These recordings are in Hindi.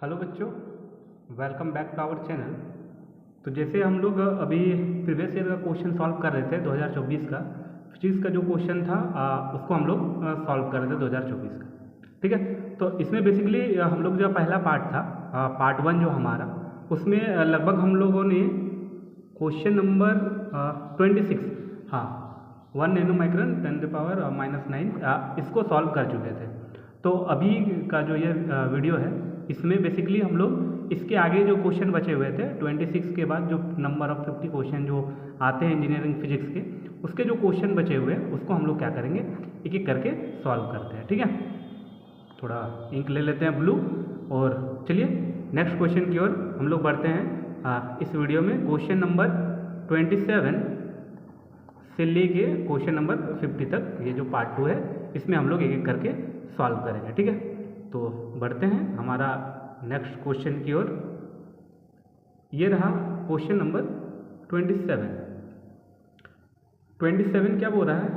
हेलो बच्चों, welcome back to our channel. तो जैसे हम लोग अभी प्रीवियस ईयर का क्वेश्चन सॉल्व कर रहे थे 2024 का फिजिक्स का जो क्वेश्चन था उसको हम लोग सॉल्व कर रहे थे 2024 का। ठीक है, तो इसमें बेसिकली हम लोग जो पहला पार्ट था पार्ट 1 जो हमारा, उसमें लगभग हम लोगों ने क्वेश्चन नंबर 26 हाँ 1 नैनो माइक्रोन 10⁻⁻⁹ इसको सॉल्व कर चुके थे। तो अभी का जो ये वीडियो है इसमें बेसिकली हम लोग इसके आगे जो क्वेश्चन बचे हुए थे 26 के बाद जो नंबर ऑफ 50 क्वेश्चन जो आते हैं इंजीनियरिंग फिजिक्स के, उसके जो क्वेश्चन बचे हुए हैं उसको हम लोग क्या करेंगे, एक एक करके सॉल्व करते हैं। ठीक है, थोड़ा इंक ले लेते हैं ब्लू और चलिए नेक्स्ट क्वेश्चन की ओर हम लोग बढ़ते हैं। इस वीडियो में क्वेश्चन नंबर 27 से लेके क्वेश्चन नंबर 50 तक ये जो पार्ट 2 है इसमें हम लोग एक एक करके सॉल्व करेंगे। ठीक है, तो बढ़ते हैं हमारा नेक्स्ट क्वेश्चन की ओर। ये रहा क्वेश्चन नंबर 27 क्या बोल रहा है,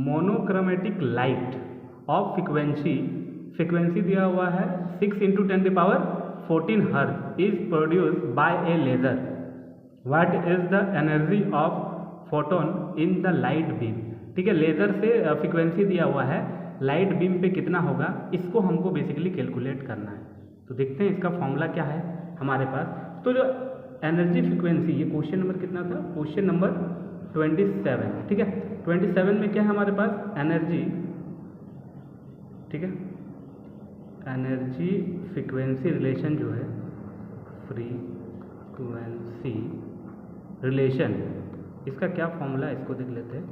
मोनोक्रोमेटिक लाइट ऑफ फ्रिक्वेंसी दिया हुआ है 6 × 10⁻14 hertz is produced by a laser. What is the energy of photon in the light beam. ठीक है, लेजर से फ्रिक्वेंसी दिया हुआ है, लाइट बीम पे कितना होगा इसको हमको बेसिकली कैलकुलेट करना है। तो देखते हैं इसका फॉर्मूला क्या है हमारे पास। तो जो एनर्जी फ्रिक्वेंसी, ये क्वेश्चन नंबर कितना था, क्वेश्चन नंबर 27। ठीक है, 27 में क्या है हमारे पास, एनर्जी। ठीक है, एनर्जी फ्रिक्वेंसी रिलेशन जो है, फ्रीक्वेंसी रिलेशन, इसका क्या फॉर्मूला है इसको देख लेते हैं।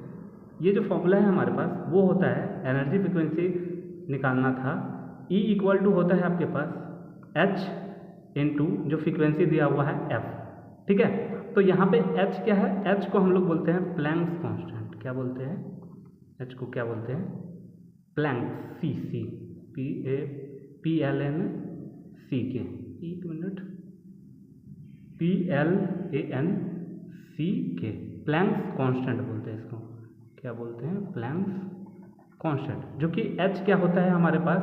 ये जो फॉर्मूला है हमारे पास वो होता है, एनर्जी फ्रिक्वेंसी निकालना था, E = होता है आपके पास H × जो फ्रिक्वेंसी दिया हुआ है F। ठीक है, तो यहाँ पे H क्या है, H को हम लोग बोलते हैं प्लैंक्स कांस्टेंट। क्या बोलते हैं, H को क्या बोलते हैं, प्लैंक्स, PLANC के, एक मिनट, PLANC के, प्लैंक्स कांस्टेंट बोलते हैं इसको। क्या बोलते हैं, प्लैंक्स कांस्टेंट, जो कि H क्या होता है हमारे पास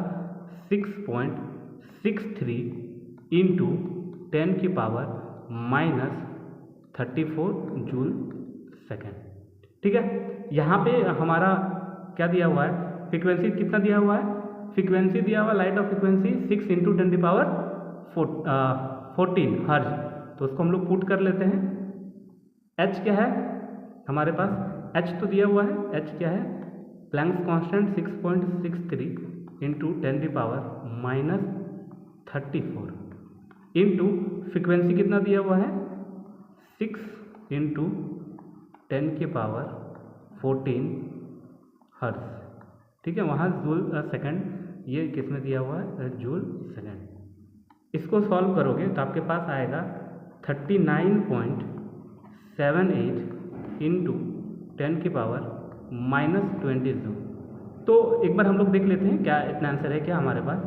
6.63 × 10⁻⁻34 जूल सेकेंड। ठीक है, यहाँ पे हमारा क्या दिया हुआ है, फ्रीक्वेंसी कितना दिया हुआ है, फ्रीक्वेंसी दिया हुआ लाइट ऑफ फ्रीक्वेंसी 6 × 10⁻14 हर्ज। तो उसको हम लोग पुट कर लेते हैं। H क्या है हमारे पास, H तो दिया हुआ है, H क्या है, प्लैंक्स कांस्टेंट 6.63 × 10⁻⁻34 इंटू फ्रिक्वेंसी कितना दिया हुआ है 6 × 10⁻14 हर्ट्ज। ठीक है, वहाँ जूल सेकंड, ये किसमें दिया हुआ है, जूल सेकंड। इसको सॉल्व करोगे तो आपके पास आएगा 39.78 × 10⁻⁻20 जूल। तो एक बार हम लोग देख लेते हैं क्या इतना आंसर है क्या हमारे पास।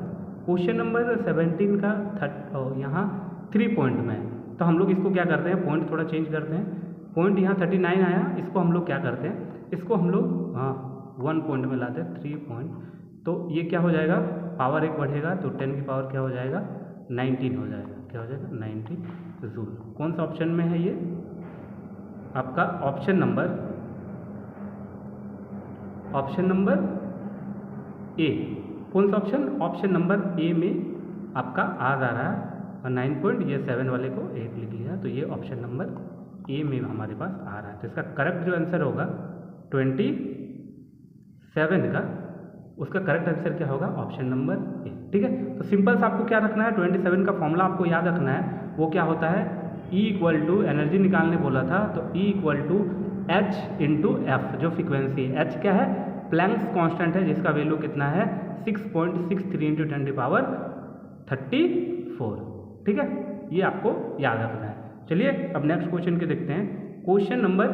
क्वेश्चन नंबर 17 का यहाँ 3 पॉइंट में, तो हम लोग इसको क्या करते हैं, पॉइंट थोड़ा चेंज करते हैं। पॉइंट यहाँ 39 आया, इसको हम लोग क्या करते हैं, इसको हम लोग 1 पॉइंट में लाते हैं, 3 पॉइंट। तो ये क्या हो जाएगा, पावर 1 बढ़ेगा तो 10 की पावर क्या हो जाएगा, 19 हो जाएगा। क्या हो जाएगा, 19 जूल। कौन सा ऑप्शन में है ये, आपका ऑप्शन नंबर ए। कौन सा ऑप्शन, ऑप्शन नंबर ए में आपका आ जा रहा है। 9 पॉइंट, ये 7 वाले को 8 लिख लिया, तो ये ऑप्शन नंबर ए में हमारे पास आ रहा है। तो इसका करेक्ट जो आंसर होगा 27 का, उसका करेक्ट आंसर क्या होगा, ऑप्शन नंबर ए। ठीक है, तो सिंपल सा आपको क्या रखना है, 27 का फॉर्मूला आपको याद रखना है। वो क्या होता है, E = एनर्जी निकालने बोला था, तो E = H × F, जो फ्रिक्वेंसी है, H क्या है, प्लैंक्स कांस्टेंट है, जिसका वैल्यू कितना है 6.63 × 10⁻34। ठीक है, ये आपको याद रखना है। चलिए अब नेक्स्ट क्वेश्चन के देखते हैं, क्वेश्चन नंबर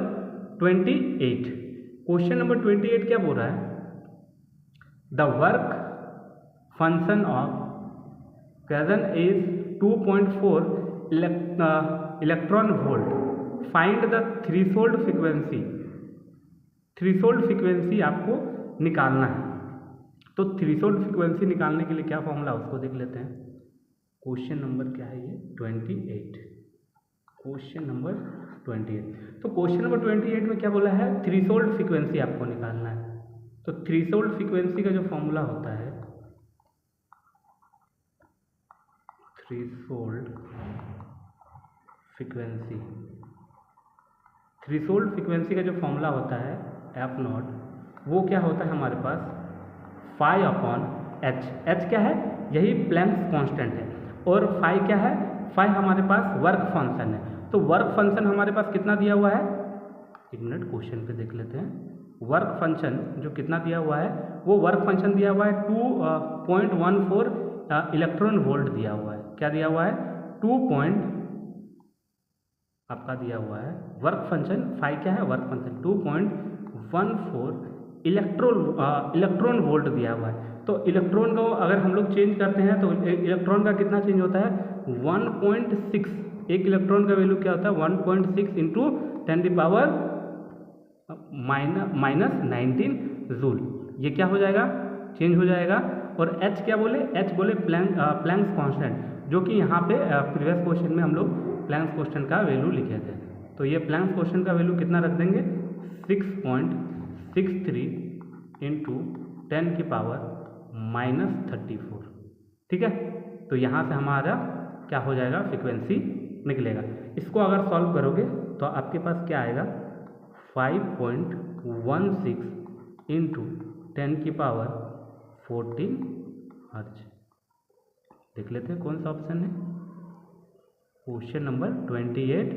28। क्वेश्चन नंबर 28 क्या बोल रहा है, the work function of question is 2.4 electron volt, find the threshold frequency. Threshold frequency आपको निकालना है। तो थ्रेशोल्ड फ्रीक्वेंसी निकालने के लिए क्या फॉर्मूला उसको देख लेते हैं। क्वेश्चन नंबर क्या है ये 28, क्वेश्चन नंबर 28। तो क्वेश्चन नंबर 28 में क्या बोला है, थ्रीशोल्ड फ्रीक्वेंसी आपको निकालना है। तो थ्रीशोल्ड फ्रीक्वेंसी का जो फॉर्मूला होता है, थ्रीशोल्ड फ्रीक्वेंसी, थ्रीशोल्ड फ्रीक्वेंसी का जो फॉर्मूला होता है एफ नॉट, वो क्या होता है हमारे पास फाई अपॉन एच। एच क्या है, यही प्लैंक्स कांस्टेंट है, और फाई क्या है, फाई हमारे पास वर्क फंक्शन है। तो वर्क फंक्शन हमारे पास कितना दिया हुआ है, एक मिनट क्वेश्चन पे देख लेते हैं। वर्क फंक्शन जो कितना दिया हुआ है, वो वर्क फंक्शन दिया हुआ है 2.14 इलेक्ट्रॉन वोल्ट दिया हुआ है। क्या दिया हुआ है, 2 आपका दिया हुआ है वर्क फंक्शन, फाई क्या है वर्क फंक्शन 2.14 इलेक्ट्रॉन वोल्ट दिया हुआ है। तो इलेक्ट्रॉन को अगर हम लोग चेंज करते हैं तो इलेक्ट्रॉन का कितना चेंज होता है 1.6। एक इलेक्ट्रॉन का वैल्यू क्या होता है 1.6 इंटू 10⁻⁻19 जूल। ये क्या हो जाएगा, चेंज हो जाएगा। और एच क्या बोले, एच बोले प्लैंक्स कांस्टेंट, जो कि यहाँ पे प्रीवियस क्वेश्चन में हम लोग प्लैंक्स कांस्टेंट का वैल्यू लिखे थे। तो ये प्लैंक्स कांस्टेंट का वैल्यू कितना रख देंगे 6.63 इंटू 10⁻⁻34। ठीक है, तो यहाँ से हमारा क्या हो जाएगा, फ्रीक्वेंसी निकलेगा। इसको अगर सॉल्व करोगे तो आपके पास क्या आएगा 5.16 इंटू 10⁻14 हर्ट्ज। देख लेते हैं कौन सा ऑप्शन है, question number 28,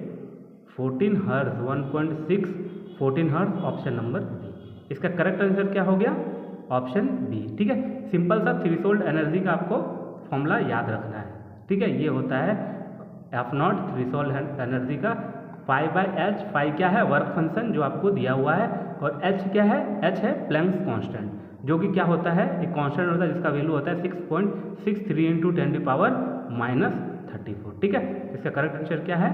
14 hertz 1.6 14 hertz, option number B. इसका करेक्ट आंसर क्या हो गया, ऑप्शन बी। ठीक है, सिंपल सा थ्रीशोल्ड एनर्जी का आपको फॉर्मूला याद रखना है। ठीक है, ये होता है एफ नॉट थ्रीशोल्ड एनर्जी का, फाई बाई एच। फाई क्या है वर्क फंक्शन जो आपको दिया हुआ है, और एच क्या है, एच है प्लैंक्स कांस्टेंट, जो कि क्या होता है एक कांस्टेंट होता है जिसका वैल्यू होता है 6.63 इंटू 10⁻⁻34। ठीक है, इसका करेक्ट आंसर क्या है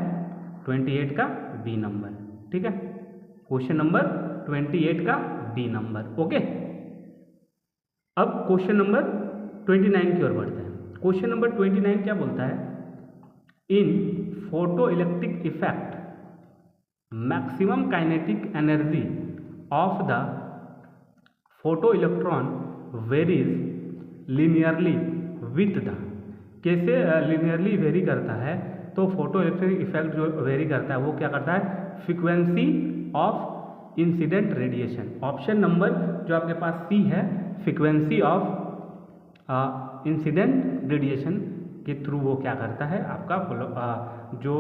28 का बी नंबर। ठीक है, क्वेश्चन नंबर 28 का बी नंबर। ओके, अब क्वेश्चन नंबर 29 की ओर बढ़ते हैं। क्वेश्चन नंबर 29 क्या बोलता है, in photo electric effect maximum kinetic energy of the photo electron varies linearly with the. कैसे लीनियरली वेरी करता है, तो फोटो इलेक्ट्रिक इफेक्ट जो वेरी करता है वो क्या करता है, frequency of incident radiation. Option number जो आपके पास सी है, फ्रीक्वेंसी ऑफ इंसिडेंट रेडिएशन के थ्रू वो क्या करता है आपका जो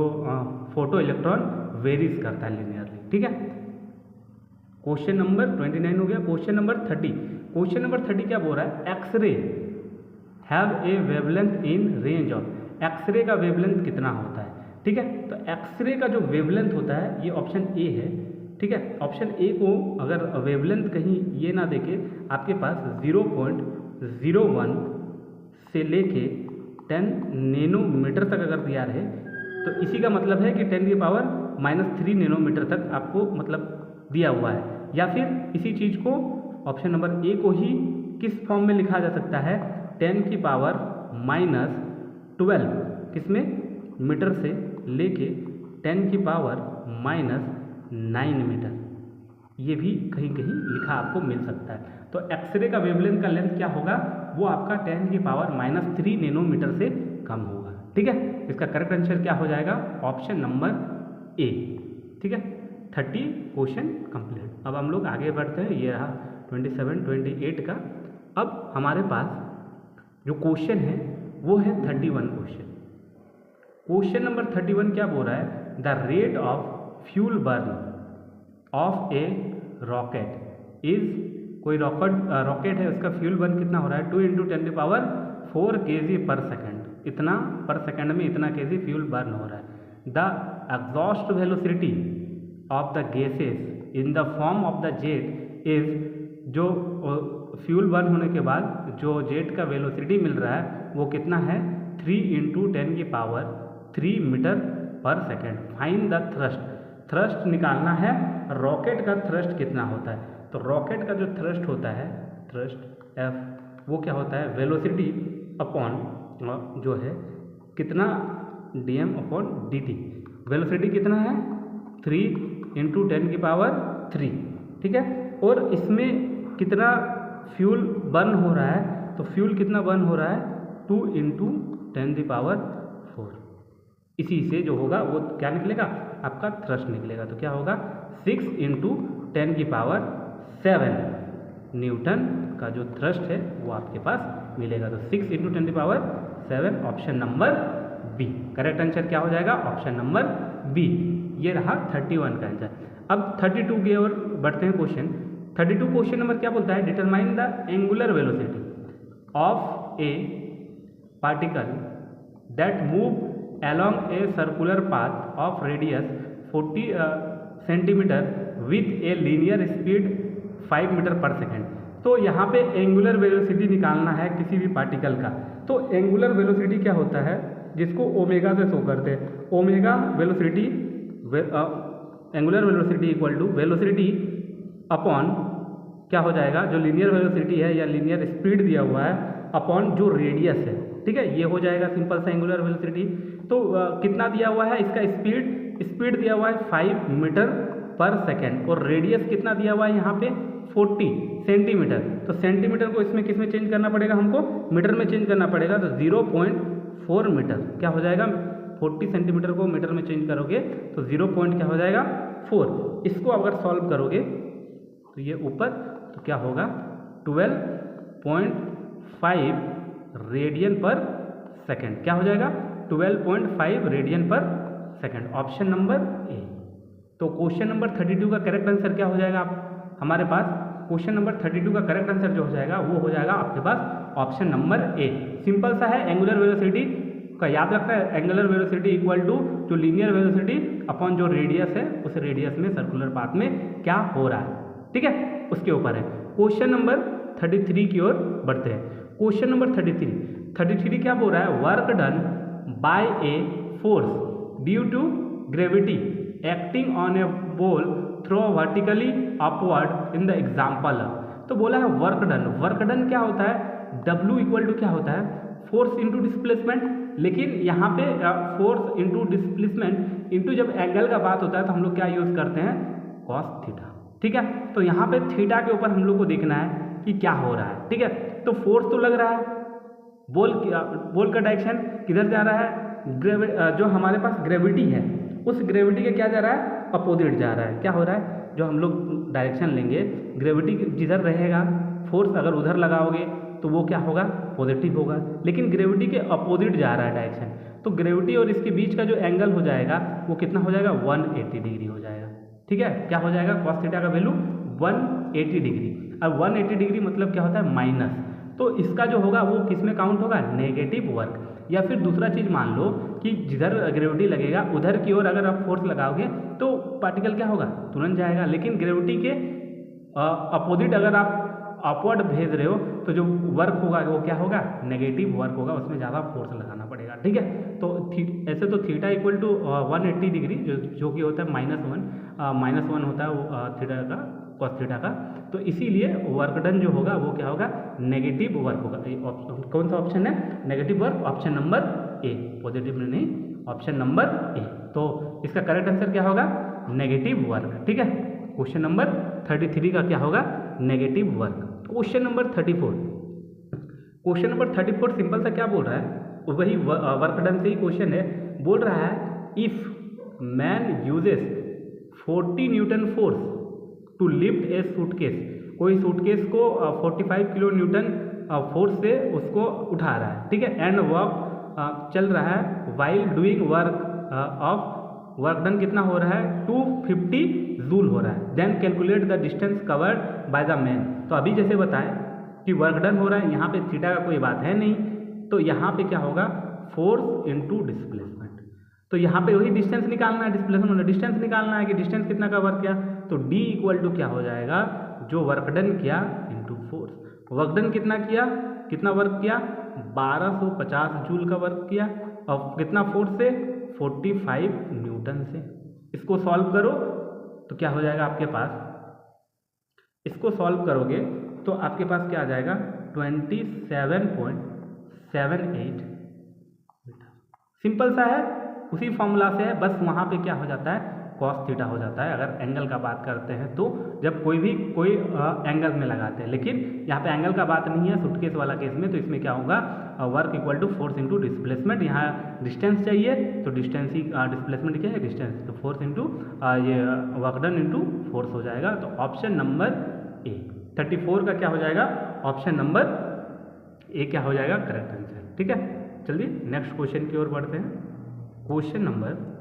फोटो इलेक्ट्रॉन वेरीज करता है लीनियरली। ठीक है, क्वेश्चन नंबर 29 हो गया। क्वेश्चन नंबर 30, क्वेश्चन नंबर 30 क्या बोल रहा है, X-ray have a wavelength in range of. X-ray का वेवलेंथ कितना होता है। ठीक है, तो एक्सरे का जो वेवलेंथ होता है ये ऑप्शन ए है। ठीक है, ऑप्शन ए को अगर वेवलेंथ कहीं ये ना देखे आपके पास 0.01 से लेके 10 नैनोमीटर तक अगर दिया रहे, तो इसी का मतलब है कि 10⁻³ नैनोमीटर तक आपको मतलब दिया हुआ है। या फिर इसी चीज़ को ऑप्शन नंबर ए को ही किस फॉर्म में लिखा जा सकता है, 10⁻⁻12 किसमें मीटर से लेके 10⁻⁻9 मीटर, ये भी कहीं कहीं लिखा आपको मिल सकता है। तो एक्सरे का वेवलेंथ का लेंथ क्या होगा, वो आपका 10⁻³ नैनोमीटर से कम होगा। ठीक है, इसका करेक्ट आंसर क्या हो जाएगा, ऑप्शन नंबर ए। ठीक है, 30 क्वेश्चन कंप्लीट। अब हम लोग आगे बढ़ते हैं, ये रहा 27 28 का। अब हमारे पास जो क्वेश्चन है वो है 31 क्वेश्चन। क्वेश्चन नंबर 31 क्या बोल रहा है, the rate of fuel burn of A rocket is, कोई रॉकेट है उसका फ्यूल बर्न कितना हो रहा है 2 × 10⁴ kg पर सेकेंड। इतना पर सेकेंड में इतना kg फ्यूल बर्न हो रहा है। The exhaust velocity of the gases in the form of the jet is, जो फ्यूल बर्न होने के बाद जो जेट का वेलोसिटी मिल रहा है वो कितना है 3 × 10⁻³ metre per second. Find the thrust, thrust निकालना है, रॉकेट का थ्रस्ट कितना होता है। तो रॉकेट का जो थ्रस्ट होता है, थ्रस्ट एफ, वो क्या होता है वेलोसिटी अपॉन जो है कितना dm/dt, वेलोसिटी कितना है 3 × 10⁻3, ठीक है। और इसमें कितना फ्यूल बर्न हो रहा है, तो फ्यूल कितना बर्न हो रहा है 2 × 10⁴। इसी से जो होगा वो क्या निकलेगा आपका थ्रस्ट निकलेगा। तो क्या होगा 6 × 10⁻7 न्यूटन का जो थ्रस्ट है वो आपके पास मिलेगा। तो 6 × 10⁻7 option number B. Correct answer क्या हो जाएगा ऑप्शन नंबर बी। ये रहा 31 का आंसर। अब 32 की ओर बढ़ते हैं क्वेश्चन। 32 क्वेश्चन नंबर क्या बोलता है, determine the angular velocity of a particle that move along a circular path of radius 40 centimetre with a linear speed 5 metre per second. तो यहाँ पे एंगुलर वेलोसिटी निकालना है किसी भी पार्टिकल का। तो एंगुलर वेलोसिटी क्या होता है, जिसको ओमेगा से शो करते हैं। Omega velocity, angular velocity equal to velocity upon क्या हो जाएगा, जो लीनियर वेलोसिटी है या लीनियर स्पीड दिया हुआ है अपॉन जो रेडियस है, ठीक है। ये हो जाएगा सिंपल सा एंगुलर वेलोसिटी। तो कितना दिया हुआ है इसका स्पीड दिया हुआ है 5 मीटर पर सेकेंड और रेडियस कितना दिया हुआ है यहाँ पे 40 सेंटीमीटर। तो सेंटीमीटर को इसमें किस में चेंज करना पड़ेगा, हमको मीटर में चेंज करना पड़ेगा। तो 0.4 मीटर क्या हो जाएगा, 40 सेंटीमीटर को मीटर में चेंज करोगे तो 0. क्या हो जाएगा 4। इसको अगर सॉल्व करोगे तो ये ऊपर तो क्या होगा 12.5 रेडियन पर सेकेंड। क्या हो जाएगा 12.5 रेडियन पर सेकेंड, ऑप्शन नंबर ए। तो क्वेश्चन नंबर 32 का करेक्ट आंसर क्या हो जाएगा हमारे पास, क्वेश्चन नंबर 32 का करेक्ट आंसर जो हो जाएगा वो हो जाएगा आपके पास ऑप्शन नंबर ए। सिंपल सा है, एंगुलर वेलोसिटी का याद रखना है। एंगुलर वेलोसिटी इक्वल टू जो लीनियर वेलोसिटी अपॉन जो रेडियस है, उस रेडियस में सर्कुलर पाथ में क्या हो रहा है, ठीक है, उसके ऊपर है। क्वेश्चन नंबर 33 की ओर बढ़ते हैं। क्वेश्चन नंबर 33 क्या बोल रहा है, work done by a force due to gravity acting on a ball throw vertically upward in the example. तो बोला है वर्क डन क्या होता है, W इक्वल टू क्या होता है फोर्स इंटू डिस्प्लेसमेंट। लेकिन यहाँ पे फोर्स इंटू डिस्प्लेसमेंट इंटू जब एंगल का बात होता है तो हम लोग क्या यूज करते हैं कॉस थीटा, ठीक है। तो यहाँ पे थीटा के ऊपर हम लोग को देखना है कि क्या हो रहा है, ठीक है। तो फोर्स तो लग रहा है, बॉल का डायरेक्शन किधर जा रहा है, जो हमारे पास ग्रेविटी है उस ग्रेविटी के क्या जा रहा है अपोजिट जा रहा है। क्या हो रहा है, जो हम लोग डायरेक्शन लेंगे ग्रेविटी जिधर रहेगा फोर्स अगर उधर लगाओगे तो वो क्या होगा पॉजिटिव होगा, लेकिन ग्रेविटी के अपोजिट जा रहा है डायरेक्शन। तो ग्रेविटी और इसके बीच का जो एंगल हो जाएगा वो कितना हो जाएगा 180 डिग्री हो जाएगा, ठीक है। क्या हो जाएगा कॉस थीटा का वैल्यू 180 डिग्री। अब 180 डिग्री मतलब क्या होता है माइनस। तो इसका जो होगा वो किस में काउंट होगा नेगेटिव वर्क। या फिर दूसरा चीज़ मान लो कि जिधर ग्रेविटी लगेगा उधर की ओर अगर आप फोर्स लगाओगे तो पार्टिकल क्या होगा तुरंत जाएगा, लेकिन ग्रेविटी के अपोजिट अगर आप अपवर्ड भेज रहे हो तो जो वर्क होगा वो क्या होगा नेगेटिव वर्क होगा, उसमें ज़्यादा फोर्स लगाना पड़ेगा, ठीक है। तो ऐसे तो थीटा इक्वल टू 180 डिग्री जो कि होता है -1 होता है वो थीटा का कॉस थीटा का। तो इसीलिए वर्क डन जो होगा वो क्या होगा नेगेटिव वर्क होगा। कौन सा ऑप्शन है नेगेटिव वर्क, ऑप्शन नंबर ए, पॉजिटिव में नहीं, ऑप्शन नंबर ए। तो इसका करेक्ट आंसर क्या होगा नेगेटिव वर्क, ठीक है। क्वेश्चन नंबर 33 का क्या होगा negative work. Question number 34 simple सा क्या बोल रहा है, वही वर्क डन से ही क्वेश्चन है। बोल रहा है if man uses 40 newton force to lift a suitcase, कोई सूटकेस को 45 किलो न्यूटन फोर्स से उसको उठा रहा है, ठीक है। एंड वर्क चल रहा है while doing work of work done कितना हो रहा है 250 जूल हो रहा है। Then calculate the distance covered by the man. तो अभी जैसे बताएं कि वर्क डन हो रहा है, यहाँ पे थीटा का कोई बात है नहीं, तो यहाँ पे क्या होगा फोर्स इंटू डिस्प्लेसमेंट। तो यहाँ पे वही डिस्टेंस निकालना है, डिस्प्लेसमेंट डिस्टेंस निकालना है कि डिस्टेंस कितना का वर्क किया। तो D इक्वल टू क्या हो जाएगा जो वर्क डन किया इंटू फोर्स। वर्क डन कितना किया, कितना वर्क किया 1250 जूल का वर्क किया और कितना फोर्स से 45 न्यूटन से। इसको सॉल्व करो तो क्या हो जाएगा आपके पास, इसको सॉल्व करोगे तो आपके पास क्या आ जाएगा 27.78 सिंपल सा है, उसी फॉर्मूला से है, बस वहाँ पे क्या हो जाता है cos थीटा हो जाता है अगर एंगल का बात करते हैं तो, जब कोई एंगल में लगाते हैं। लेकिन यहाँ पे एंगल का बात नहीं है सुटकेस वाला केस में, तो इसमें क्या होगा work equal to force into displacement. यहाँ डिस्टेंस चाहिए तो डिस्टेंस ही डिस्प्लेसमेंट क्या है डिस्टेंस, तो फोर्स इंटू ये वर्क डन इंटू फोर्स हो जाएगा। तो ऑप्शन नंबर ए 34 का क्या हो जाएगा, ऑप्शन नंबर ए क्या हो जाएगा करेक्ट आंसर। ठीक है, चलिए नेक्स्ट क्वेश्चन की ओर बढ़ते हैं। क्वेश्चन नंबर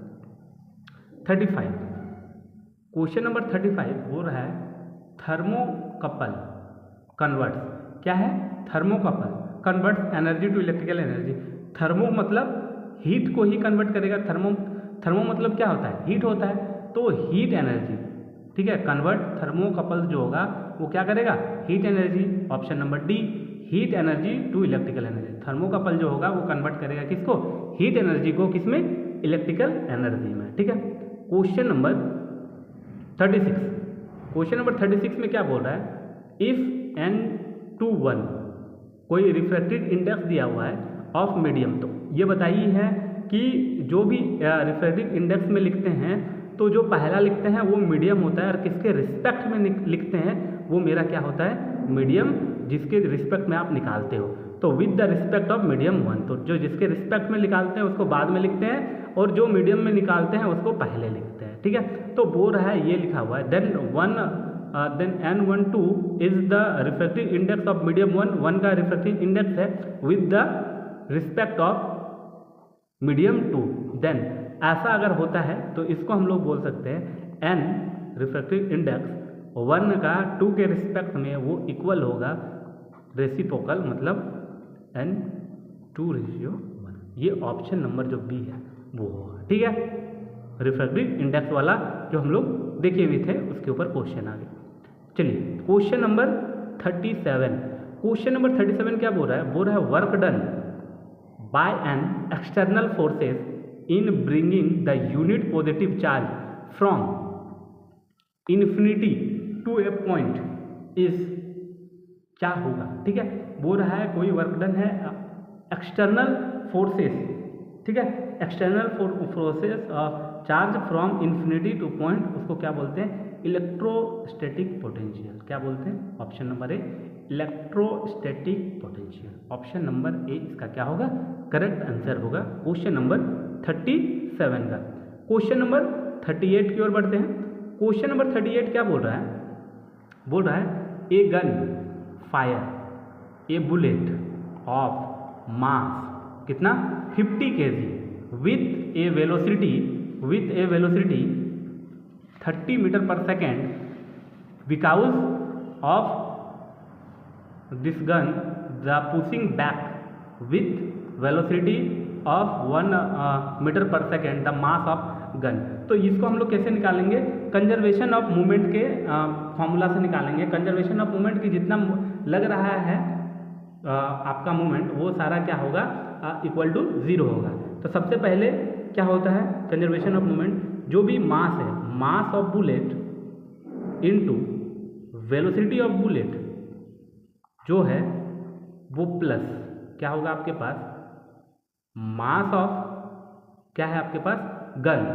35, क्वेश्चन नंबर 35 हो रहा है थर्मोकपल कन्वर्ट्स, क्या है thermocouple converts energy to electrical energy. Thermo मतलब हीट को ही कन्वर्ट करेगा, थर्मो मतलब क्या होता है हीट होता है, तो हीट एनर्जी, ठीक है, कन्वर्ट थर्मोकपल जो होगा वो क्या करेगा heat energy, option number D heat energy to electrical energy. Thermocouple जो होगा वो कन्वर्ट करेगा किसको, हीट एनर्जी को, किसमें इलेक्ट्रिकल एनर्जी में। ठीक है, क्वेश्चन नंबर 36, क्वेश्चन नंबर 36 में क्या बोल रहा है, इफ n21 कोई रिफ्रैक्टिव इंडेक्स दिया हुआ है ऑफ मीडियम, तो ये बताइए है कि जो भी रिफ्रैक्टिव इंडेक्स में लिखते हैं तो जो पहला लिखते हैं वो मीडियम होता है, और किसके रिस्पेक्ट में लिखते हैं वो मेरा क्या होता है मीडियम, जिसके रिस्पेक्ट में आप निकालते हो। तो with the respect of medium 1, तो जो जिसके रिस्पेक्ट में निकालते हैं उसको बाद में लिखते हैं, और जो मीडियम में निकालते हैं उसको पहले लिखते हैं। ठीक है, तो बोल रहा है ये लिखा हुआ है then n12 is the refractive index of medium 1 का रिफ्रैक्टिव इंडेक्स है with the respect of medium 2, then ऐसा अगर होता है तो इसको हम लोग बोल सकते हैं n रिफ्रैक्टिव इंडेक्स 1 का 2 के रिस्पेक्ट में वो इक्वल होगा रेसिप्रोकल, मतलब n2:1। ये ऑप्शन नंबर जो बी है वो होगा। ठीक है, रिफ्रैक्टिव इंडेक्स वाला जो हम लोग देखे हुए थे उसके ऊपर क्वेश्चन आ गया। चलिए क्वेश्चन नंबर 37, क्वेश्चन नंबर 37 क्या बोल रहा है, बोल रहा है work done by an external forces in bringing the unit positive charge from infinity to a point is, क्या होगा। ठीक है, बोल रहा है कोई वर्क डन है एक्सटर्नल फोर्सेस, ठीक है, external forces charge from infinity to point, उसको क्या बोलते हैं इलेक्ट्रोस्टैटिक पोटेंशियल। क्या बोलते हैं, option number A electrostatic potential. Option number A इसका क्या होगा करेक्ट आंसर होगा क्वेश्चन नंबर 37 का। क्वेश्चन नंबर 38 की ओर बढ़ते हैं। क्वेश्चन नंबर 38 क्या बोल रहा है, बोल रहा है a gun fire a bullet of mass कितना 50 kg with a velocity 30 metre per second because of this gun the pushing back with velocity of 1 metre per second the mass of gun. तो इसको हम लोग कैसे निकालेंगे, कंजर्वेशन ऑफ मोमेंट के फॉर्मूला से निकालेंगे। कंजर्वेशन ऑफ मोमेंट की जितना लग रहा है आपका मोमेंट वो सारा क्या होगा इक्वल टू 0 होगा। तो सबसे पहले क्या होता है कंजर्वेशन ऑफ मोमेंट, जो भी मास है mass of bullet into velocity of bullet जो है वो प्लस क्या होगा आपके पास मास ऑफ क्या है आपके पास गन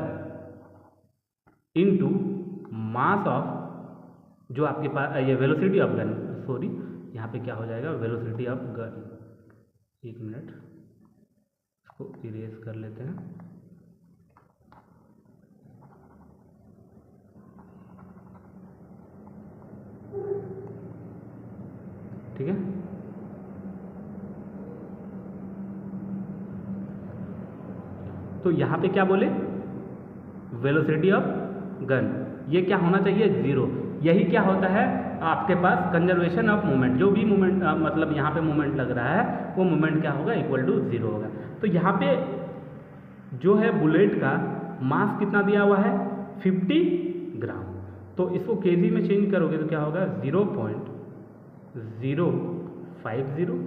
इनटू मास ऑफ जो आपके पास ये वेलोसिटी ऑफ गन, सॉरी यहाँ पे क्या हो जाएगा वेलोसिटी ऑफ गन। एक मिनट इसको इरेज कर लेते हैं। ठीक है, तो यहाँ पे क्या बोले वेलोसिटी ऑफ गन, ये क्या होना चाहिए 0। यही क्या होता है आपके पास कंजर्वेशन ऑफ मोमेंट, जो भी मोमेंट मतलब यहाँ पे मोमेंट लग रहा है वो मोमेंट क्या होगा इक्वल टू 0 होगा। तो यहाँ पे जो है बुलेट का मास कितना दिया हुआ है 50 ग्राम, तो इसको केजी में चेंज करोगे तो क्या होगा 0.050,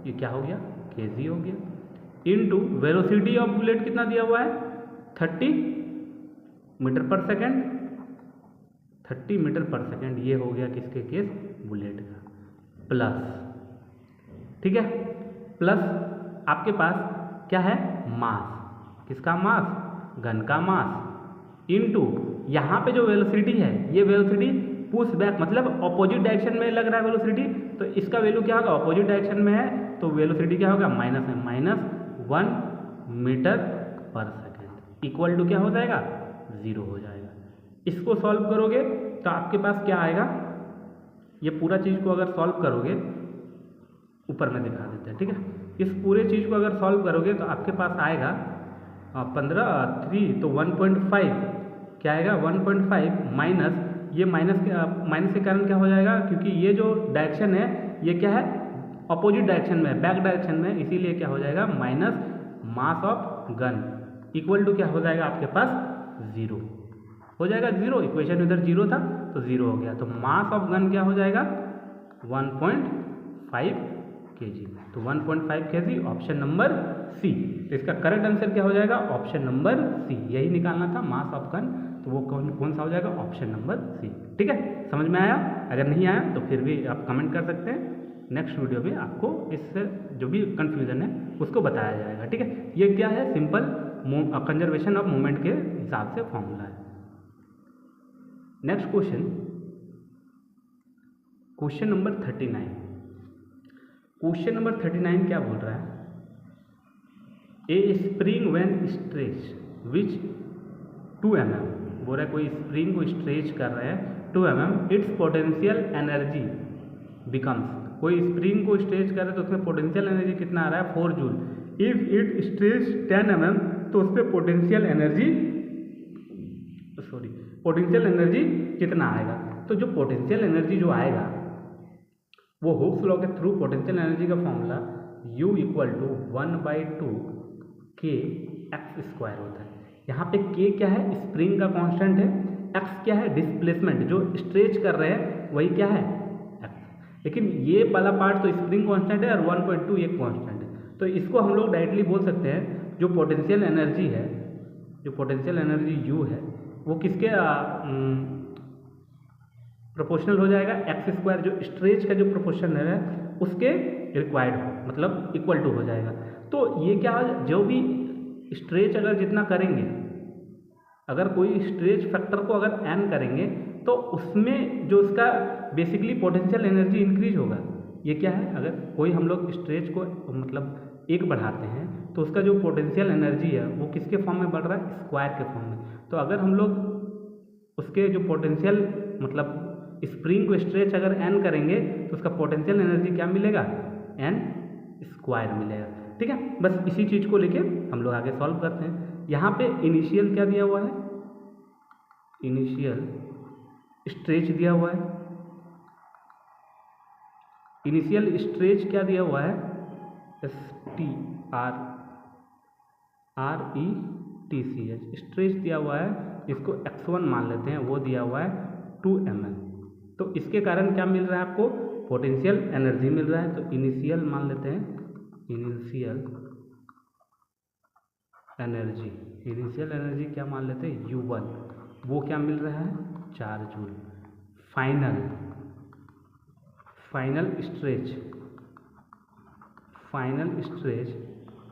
ये क्या हो गया केजी हो गया, इनटू वेलोसिटी ऑफ बुलेट कितना दिया हुआ है 30 metre per second, 30 metre per second, ये हो गया किसके केस बुलेट का, प्लस ठीक है, प्लस आपके पास क्या है मास, किसका मास, गन का मास, इनटू यहाँ पे जो वेलोसिटी है, ये वेलोसिटी पुश बैक मतलब अपोजिट डायरेक्शन में लग रहा है वेलोसिटी, तो इसका वैल्यू क्या होगा, अपोजिट डायरेक्शन में है तो वेलोसिटी क्या होगा, माइनस में, -1 metre per second equal to क्या हो जाएगा, 0 हो जाएगा। इसको सॉल्व करोगे तो आपके पास क्या आएगा, ये पूरा चीज़ को अगर सॉल्व करोगे, ऊपर में दिखा देते हैं, ठीक है। इस पूरे चीज़ को अगर सॉल्व करोगे तो आपके पास आएगा 15 तो 1.5 क्या आएगा, 1.5 माइनस ये माइनस के कारण क्या हो जाएगा, क्योंकि ये जो डायरेक्शन है ये क्या है, अपोजिट डायरेक्शन में है, बैक डायरेक्शन में, इसीलिए क्या हो जाएगा, minus mass of gun equal to क्या हो जाएगा आपके पास, 0 हो जाएगा। 0 इक्वेशन इधर 0 था तो 0 हो गया, तो मास ऑफ गन क्या हो जाएगा, 1.5 kg। तो 1.5 kg ऑप्शन नंबर सी। तो इसका करेक्ट आंसर क्या हो जाएगा, ऑप्शन नंबर सी। यही निकालना था मास ऑफ गन, तो वो कौन सा हो जाएगा, ऑप्शन नंबर सी। ठीक है, समझ में आया? अगर नहीं आया तो फिर भी आप कमेंट कर सकते हैं, नेक्स्ट वीडियो में आपको इससे जो भी कन्फ्यूज़न है उसको बताया जाएगा। ठीक है, ये क्या है, सिंपल कंजर्वेशन ऑफ मोमेंट के हिसाब से फॉर्मूला है। Next question number 39। Question number 39 क्या बोल रहा है, ए spring when stretch which 2 mm, बोल रहा है कोई स्प्रिंग को स्ट्रेच कर रहे हैं 2 mm, it's potential energy becomes, कोई स्प्रिंग को स्ट्रेच कर रहे हैं तो उसमें पोटेंशियल एनर्जी कितना आ रहा है, 4 joule. If it stretch 10 mm तो उस पर पोटेंशियल एनर्जी कितना आएगा। तो जो पोटेंशियल एनर्जी जो आएगा वो हुक्स लॉ के थ्रू पोटेंशियल एनर्जी का formula U equal to 1/2 kx² होता है। यहाँ पे k क्या है, स्प्रिंग का कांस्टेंट है, x क्या है, डिस्प्लेसमेंट, जो स्ट्रेच कर रहे हैं वही क्या है, x। लेकिन ये वाला पार्ट तो स्प्रिंग कांस्टेंट है और 1/2 एक कांस्टेंट है, तो इसको हम लोग डायरेक्टली बोल सकते हैं जो पोटेंशियल एनर्जी है, जो पोटेंशियल एनर्जी U है वो किसके प्रोपोर्शनल हो जाएगा, x², जो स्ट्रेच का जो प्रोपोर्शन है उसके रिक्वायर्ड हो, मतलब इक्वल टू हो जाएगा। तो ये क्या, जो भी स्ट्रेच अगर जितना करेंगे, अगर कोई स्ट्रेच फैक्टर को अगर n करेंगे तो उसमें जो उसका बेसिकली पोटेंशियल एनर्जी इंक्रीज होगा। ये क्या है, अगर कोई हम लोग स्ट्रेच को मतलब 1 बढ़ाते हैं तो उसका जो पोटेंशियल एनर्जी है वो किसके फॉर्म में बढ़ रहा है, स्क्वायर के फॉर्म में। तो अगर हम लोग उसके जो पोटेंशियल मतलब स्प्रिंग को स्ट्रेच अगर n करेंगे तो उसका पोटेंशियल एनर्जी क्या मिलेगा, n² मिलेगा। ठीक है, बस इसी चीज़ को लेके हम लोग आगे सॉल्व करते हैं। यहाँ पे इनिशियल क्या दिया हुआ है, इनिशियल स्ट्रेच दिया हुआ है, इनिशियल स्ट्रेच क्या दिया हुआ है, STRETCH स्ट्रेच दिया हुआ है, इसको x1 मान लेते हैं, वो दिया हुआ है 2 mm। तो इसके कारण क्या मिल रहा है आपको, पोटेंशियल एनर्जी मिल रहा है। तो इनिशियल मान लेते हैं, इनिशियल एनर्जी क्या मान लेते हैं, U1, वो क्या मिल रहा है, 4 जूल। फाइनल स्ट्रेच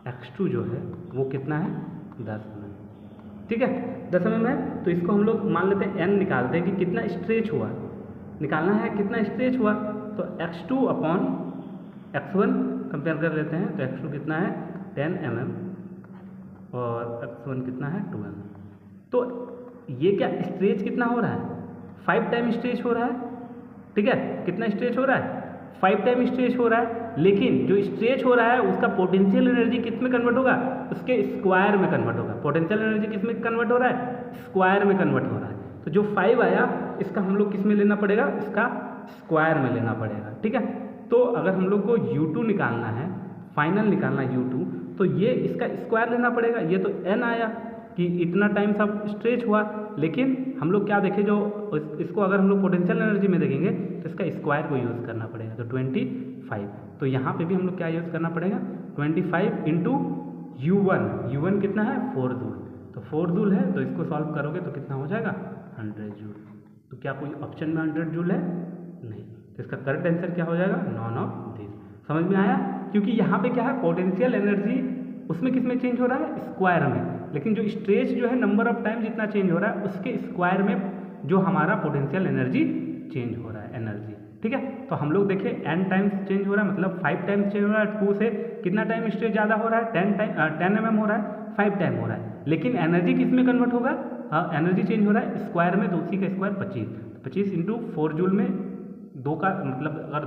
x2 जो है वो कितना है, 10 mm। ठीक है, 10 mm है, तो इसको हम लोग मान लेते हैं n, निकालते हैं कि कितना स्ट्रेच हुआ, निकालना है कितना स्ट्रेच हुआ। तो x2 अपॉन x1 कंपेयर कर लेते हैं, तो x2 कितना है 10 mm और x1 कितना है 2 mm। तो ये क्या स्ट्रेच कितना हो रहा है, 5 टाइम स्ट्रेच हो रहा है। ठीक है, कितना स्ट्रेच हो रहा है, 5 टाइम स्ट्रेच हो रहा है, लेकिन जो स्ट्रेच हो रहा है उसका पोटेंशियल एनर्जी किस में कन्वर्ट होगा, उसके स्क्वायर में कन्वर्ट होगा। पोटेंशियल एनर्जी किस में कन्वर्ट हो रहा है, स्क्वायर में कन्वर्ट हो रहा है। तो जो 5 आया इसका हम लोग किस में लेना पड़ेगा, इसका स्क्वायर में लेना पड़ेगा। ठीक है, तो अगर हम लोग को U2 निकालना है, फाइनल निकालना है U2, तो ये इसका स्क्वायर लेना पड़ेगा। ये तो n आया कि इतना टाइम सब स्ट्रेच हुआ, लेकिन हम लोग क्या देखें, जो इसको अगर हम लोग पोटेंशियल एनर्जी में देखेंगे तो इसका स्क्वायर को यूज़ करना पड़ेगा, तो 25। तो यहाँ पे भी हम लोग क्या यूज़ करना पड़ेगा, 25 इंटू U1 कितना है 4 जूल। तो 4 जूल है, तो इसको सॉल्व करोगे तो कितना हो जाएगा 100 जूल। तो क्या कोई ऑप्शन में 100 जूल है, नहीं। तो इसका करेक्ट आंसर क्या हो जाएगा, नॉन ऑफ दिस। समझ में आया, क्योंकि यहाँ पे क्या है, पोटेंशियल एनर्जी उसमें किस में चेंज हो रहा है, स्क्वायर में। लेकिन जो स्ट्रेच जो है नंबर ऑफ टाइम जितना चेंज हो रहा है उसके स्क्वायर में जो हमारा पोटेंशियल एनर्जी चेंज हो रहा है, एनर्जी। ठीक है, तो हम लोग देखें n टाइम्स चेंज हो रहा है, मतलब 5 टाइम्स चेंज हो रहा है। 2 से कितना टाइम स्ट्रेच ज़्यादा हो रहा है, 10 mm हो रहा है, 5 टाइम हो रहा है। लेकिन एनर्जी किस में कन्वर्ट होगा, एनर्जी चेंज हो रहा है स्क्वायर में, तो उसी का स्क्वायर 25 इंटू 4 जूल में 2 का मतलब अगर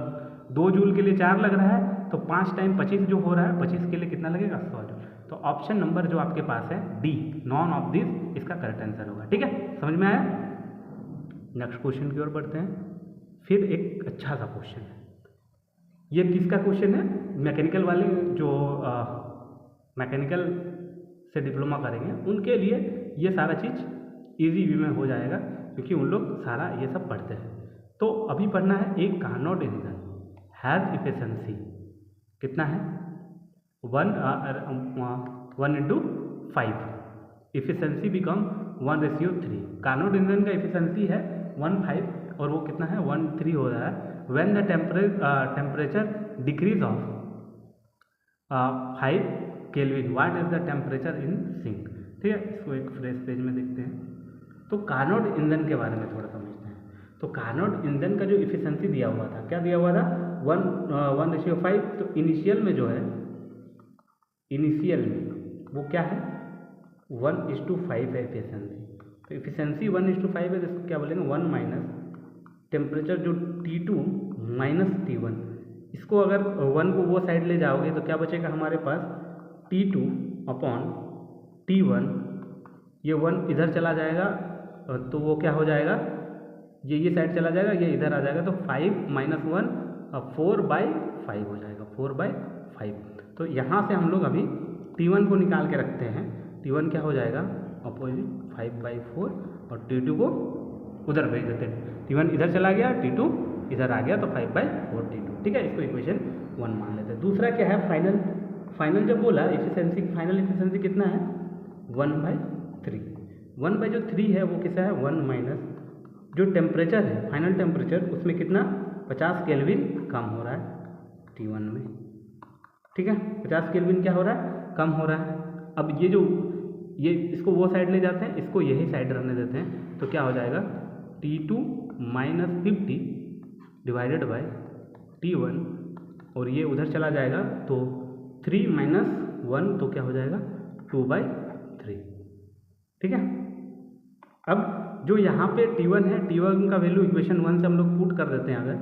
2 जूल के लिए 4 लग रहा है तो 5 टाइम 25 जो हो रहा है, 25 के लिए कितना लगेगा, 100 जूल। तो ऑप्शन नंबर जो आपके पास है डी, नॉन ऑफ दिस, इसका करेक्ट आंसर होगा। ठीक है, समझ में आया। नेक्स्ट क्वेश्चन की ओर बढ़ते हैं। फिर एक अच्छा सा क्वेश्चन है, ये किसका क्वेश्चन है, मैकेनिकल वाले जो मैकेनिकल से डिप्लोमा करेंगे उनके लिए ये सारा चीज़ इजी वे में हो जाएगा, क्योंकि उन लोग सारा ये सब पढ़ते हैं। तो अभी पढ़ना है, एक कार्नोट इंजन हैज़ इफिशिएंसी कितना है, 1:5, इफिशिएंसी बिकम 1:3। कार्नोट इंजन का इफिशिएंसी है 1:5 और वो कितना है, 1:3 हो रहा है। When the temperature decrease of 5 kelvin, what is the temperature in sync. ठीक है, इसको एक फ्रेश पेज में देखते हैं। तो कार्नोट इंजन के बारे में थोड़ा समझते हैं। तो कार्नोट इंजन का जो इफिशिएंसी दिया हुआ था, क्या दिया हुआ था, 1:5। तो इनिशियल में जो है, इनिशियल में वो क्या है, 1:5 है इफिशिएंसी। तो इफिशिएंसी 1:5 है, तो इसको क्या बोलेंगे, 1 माइनस टेम्परेचर जो T2 माइनस T1। इसको अगर 1 को वो साइड ले जाओगे तो क्या बचेगा हमारे पास, T2 अपॉन T1। ये 1 इधर चला जाएगा तो वो क्या हो जाएगा, ये साइड चला जाएगा, ये इधर आ जाएगा, तो 5 माइनस 1 4/5 हो जाएगा, 4/5। तो यहाँ से हम लोग अभी T1 को निकाल के रखते हैं। T1 क्या हो जाएगा, अपोजिट 5/4, और T2 को उधर भेज देते हैं। T1 इधर चला गया, T2 इधर आ गया, तो 5/4 T2। ठीक है, इसको इक्वेशन 1 मान लेते हैं। दूसरा क्या है, फाइनल जब बोला इफिशिएंसी, फाइनल इफिशिएंसी कितना है, 1/3। 1/3 है वो किसा है, 1 माइनस जो टेम्परेचर है, फाइनल टेम्परेचर, उसमें कितना 50 केल्विन कम हो रहा है T1 में। ठीक है, 50 केल्विन क्या हो रहा है, कम हो रहा है। अब ये इसको वो साइड ले जाते हैं, इसको यही साइड रहने देते हैं, तो क्या हो जाएगा, T2 minus 50 divided by T1, और ये उधर चला जाएगा, तो 3 माइनस 1, तो क्या हो जाएगा, 2/3। ठीक है, अब जो यहाँ पे T1 है, T1 का वैल्यू इक्वेशन 1 से हम लोग पुट कर देते हैं अगर,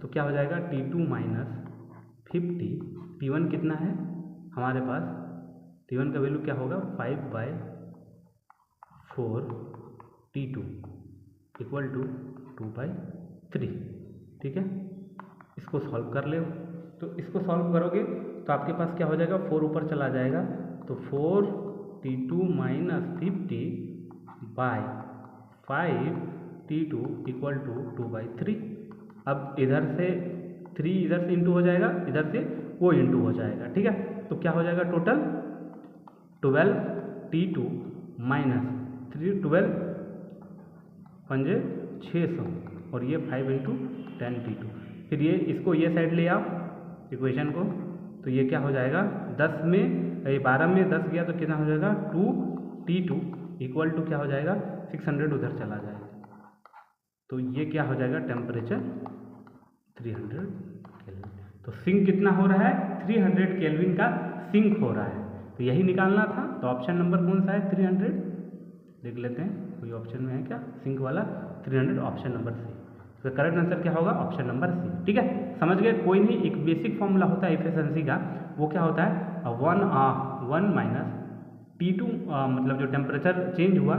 तो क्या हो जाएगा, T2 माइनस 50, T1 कितना है हमारे पास, T1 का वैल्यू क्या होगा, 5/4 T2 इक्वल टू 2/3। ठीक है, इसको सॉल्व कर ले। तो इसको सॉल्व करोगे तो आपके पास क्या हो जाएगा, 4 ऊपर चला जाएगा, तो 4 T2 minus 50/5 T2 equal to 2/3। अब इधर से 3 इधर से इंटू हो जाएगा, इधर से वो इंटू हो जाएगा। ठीक है, तो क्या हो जाएगा, टोटल 12 T2 माइनस 3, 12 पंजे 600, और ये 5 इंटू 10 T2। फिर ये इसको ये साइड ले आओ इक्वेशन को, तो ये क्या हो जाएगा, 10 में 12 में 10 गया तो कितना हो जाएगा, 2 T2 इक्वल टू क्या हो जाएगा, 600 उधर चला जाएगा, तो ये क्या हो जाएगा, टेम्परेचर 300 केल्विन। तो सिंक कितना हो रहा है, 300 केल्विन का सिंक हो रहा है, तो यही निकालना था। तो ऑप्शन नंबर कौन सा है, 300, देख लेते हैं कोई ऑप्शन में है क्या, सिंक वाला 300, ऑप्शन नंबर सी। तो करेक्ट आंसर क्या होगा, ऑप्शन नंबर सी। ठीक है, समझ गए, कोई नहीं, एक बेसिक फॉर्मूला होता है इफिशिएंसी का, वो क्या होता है, 1 माइनस T2 मतलब जो टेम्परेचर चेंज हुआ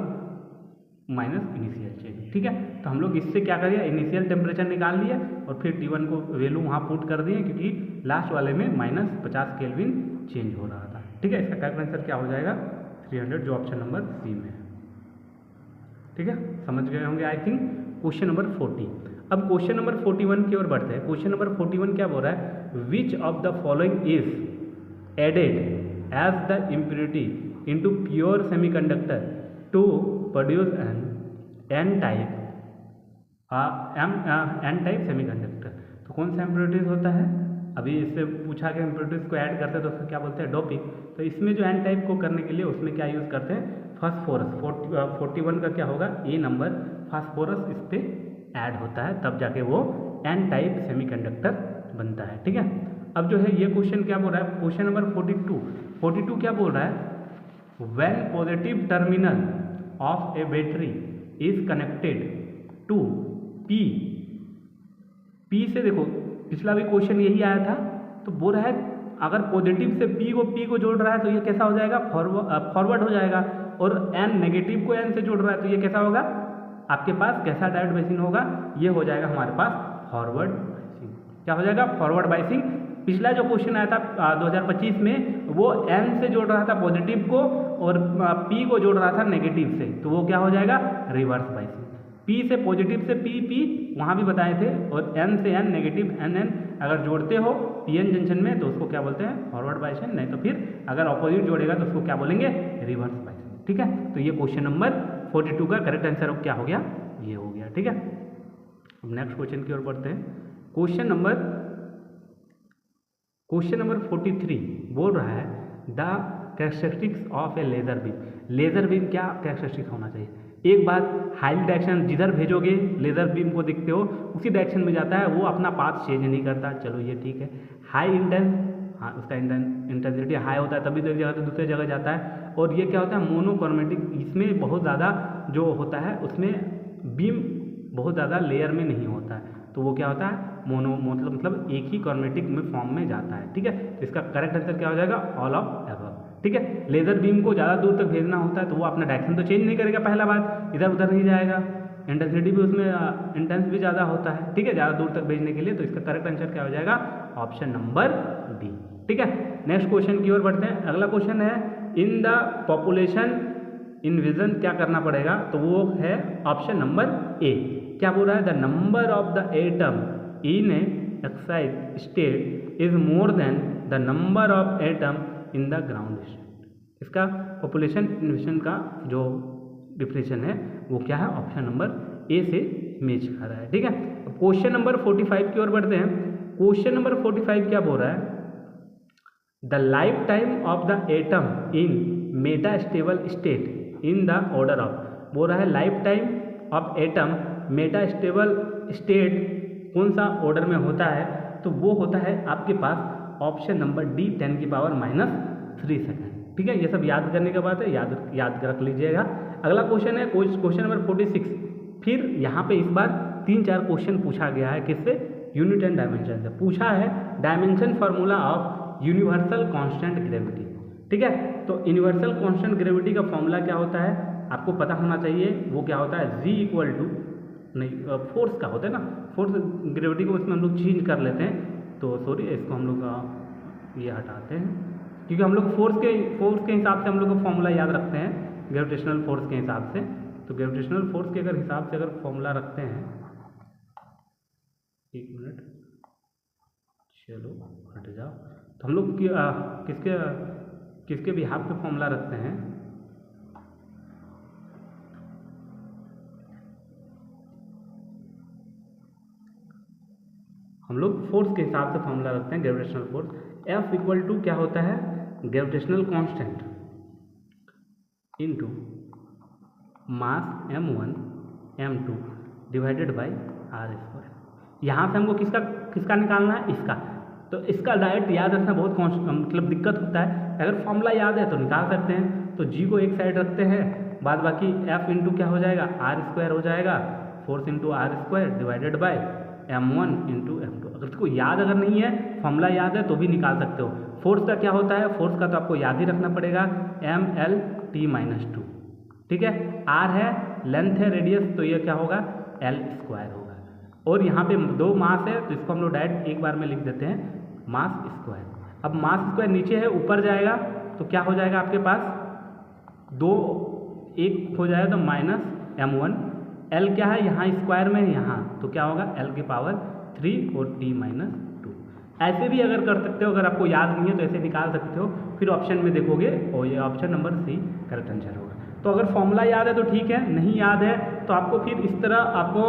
माइनस इनिशियल चेंज। ठीक है, तो हम लोग इससे क्या करिए, इनिशियल टेम्परेचर निकाल लिए और फिर T1 को वैल्यू वहाँ पुट कर दिए, क्योंकि लास्ट वाले में माइनस 50 केल्विन चेंज हो रहा था। ठीक है, इसका करेक्ट आंसर क्या हो जाएगा, 300, जो ऑप्शन नंबर सी में है। ठीक है, समझ गए होंगे आई थिंक। Question number 40। अब क्वेश्चन नंबर 41 की ओर बढ़ते हैं। क्वेश्चन नंबर 41 क्या बोल रहा है, which of the following is added as the impurity into pure semiconductor to produce N type semiconductor. तो कौन सा इम्प्योरिटीज होता है, अभी इससे पूछा कि इम्प्योरिटीज को ऐड करते हैं तो उसको क्या बोलते हैं, डोपिंग। तो इसमें जो एन टाइप को करने के लिए उसमें क्या यूज़ करते हैं, फास्फोरस। 41 का क्या होगा, ए नंबर फास्फोरस इस पर ऐड होता है, तब जाके वो एन टाइप सेमीकंडक्टर बनता है। ठीक है, अब जो है ये क्वेश्चन क्या बोल रहा है, क्वेश्चन नंबर 42 क्या बोल रहा है, when positive terminal of a battery is connected to P. P से देखो पिछला भी क्वेश्चन यही आया था, तो बोल रहा है अगर पॉजिटिव से पी को जोड़ रहा है तो ये कैसा हो जाएगा, फॉरवर्ड हो जाएगा, और एन नेगेटिव को एन से जोड़ रहा है तो ये कैसा होगा, आपके पास कैसा डायोड बाइसिंग होगा, ये हो जाएगा हमारे पास फॉरवर्ड बाइसिंग। क्या हो जाएगा, फॉरवर्ड बाइसिंग। पिछला जो क्वेश्चन आया था 2025 में, वो एन से जोड़ रहा था पॉजिटिव को और पी को जोड़ रहा था नेगेटिव से, तो वो क्या हो जाएगा, रिवर्स बाइसिंग। पी से पॉजिटिव से पी वहाँ भी बताए थे, और एन से एन नेगेटिव एन अगर जोड़ते हो पी एन जंक्शन में तो उसको क्या बोलते हैं, फॉरवर्ड बाइसिंग। नहीं तो फिर अगर ऑपोजिट जोड़ेगा तो उसको क्या बोलेंगे, रिवर्स बाइसिंग। ठीक है, तो ये क्वेश्चन नंबर 42 का करेक्ट आंसर अब क्या हो गया, ये हो गया। ठीक है, अब नेक्स्ट क्वेश्चन की ओर बढ़ते हैं। क्वेश्चन नंबर 43 बोल रहा है the characteristics of a laser beam. Laser beam क्या कैरेक्टरिस्टिक्स होना चाहिए, एक बात, हाई डायरेक्शन जिधर भेजोगे लेजर बीम को देखते हो उसी डायरेक्शन में जाता है, वो अपना पाथ चेंज नहीं करता, चलो ये ठीक है। हाई इंटेंस, हाँ उसका इंटेंसिटी हाई होता है तभी तो एक जगह से दूसरी जगह जाता है। और ये क्या होता है, मोनोक्रोमेटिक, इसमें बहुत ज़्यादा जो होता है उसमें बीम बहुत ज़्यादा लेयर में नहीं होता है, तो वो क्या होता है, मोनो मतलब एक ही क्रोमेटिक में फॉर्म में जाता है। ठीक है, तो इसका करेक्ट आंसर क्या हो जाएगा, ऑल ऑफ एबव। ठीक है, लेजर बीम को ज़्यादा दूर तक भेजना होता है तो वो अपना डायरेक्शन तो चेंज नहीं करेगा, पहला बात, इधर उधर नहीं जाएगा, इंटेंसिटी भी उसमें इंटेंस भी ज़्यादा होता है। ठीक है, ज़्यादा दूर तक भेजने के लिए, तो इसका करेक्ट आंसर क्या हो जाएगा, ऑप्शन नंबर डी। ठीक है, नेक्स्ट क्वेश्चन की ओर बढ़ते हैं। अगला क्वेश्चन है in the population in vision क्या करना पड़ेगा, तो वो है ऑप्शन नंबर ए। क्या बोल रहा है, the number of the atom in A excite state is more than the number of atom in the ground state. इसका पॉपुलेशन इन्वेशन का जो डिफिनेशन है वो क्या है, ऑप्शन नंबर ए से मैच खा रहा है। ठीक है, क्वेश्चन नंबर 45 की ओर बढ़ते हैं। क्वेश्चन नंबर 45 क्या बोल रहा है, the life time of the atom in Meta stable state in the order of. बोल रहा है life time of atom Meta stable state कौन सा ऑर्डर में होता है, तो वो होता है आपके पास ऑप्शन नंबर डी 10 की पावर -3 सेकेंड। ठीक है, ये सब याद करने का बात है, याद रख लीजिएगा। अगला क्वेश्चन है क्वेश्चन नंबर 46। फिर यहाँ पे इस बार 3-4 क्वेश्चन पूछा गया है, किससे, यूनिट एंड डायमेंशन से पूछा है। Dimension formula of universal constant gravity. ठीक है, तो यूनिवर्सल कांस्टेंट ग्रेविटी का फॉर्मूला क्या होता है आपको पता होना चाहिए, वो क्या होता है, G = नहीं फोर्स का होता है ना, फोर्स ग्रेविटी को इसमें हम लोग चेंज कर लेते हैं, तो सॉरी इसको हम लोग ये हटाते हैं, क्योंकि हम लोग फोर्स के हिसाब से हम लोग फॉर्मूला याद रखते हैं, ग्रेविटेशनल फोर्स के हिसाब से। तो ग्रेविटेशनल फोर्स के अगर हिसाब से अगर फॉर्मूला रखते हैं, एक मिनट, चलो हट जाओ, तो हम लोग किसके बिहाफ पे फॉर्मूला रखते हैं, हम लोग फोर्स के हिसाब से फॉर्मूला रखते हैं, ग्रेविटेशनल फोर्स। F = क्या होता है, gravitational constant into mass m1 m2 divided by r²। यहाँ से हमको किसका निकालना है, इसका। तो इसका डायरेक्ट याद रखना बहुत मतलब दिक्कत होता है, अगर फॉर्मूला याद है तो निकाल सकते हैं। तो G को एक साइड रखते हैं, बाद बाकी F × क्या हो जाएगा, r² हो जाएगा, force × r² divided by m1 × m2। अगर इसको याद अगर नहीं है, फॉर्मूला याद है तो भी निकाल सकते हो। फोर्स का क्या होता है, फोर्स का तो आपको याद ही रखना पड़ेगा, mL/T-2। ठीक है, r है लेंथ है रेडियस, तो ये क्या होगा, L² होगा। और यहाँ पे 2 मास है तो इसको हम लोग डायरेक्ट एक बार में लिख देते हैं, मास स्क्वायर। अब मास स्क्वायर नीचे है ऊपर जाएगा तो क्या हो जाएगा आपके पास, 2 1 हो जाएगा तो -m1, L क्या है यहाँ स्क्वायर में यहाँ, तो क्या होगा L³ और T-2। ऐसे भी अगर कर सकते हो, अगर आपको याद नहीं है तो ऐसे निकाल सकते हो, फिर ऑप्शन में देखोगे और ये option number C correct answer होगा। तो अगर फॉर्मूला याद है तो ठीक है, नहीं याद है तो आपको फिर इस तरह आपको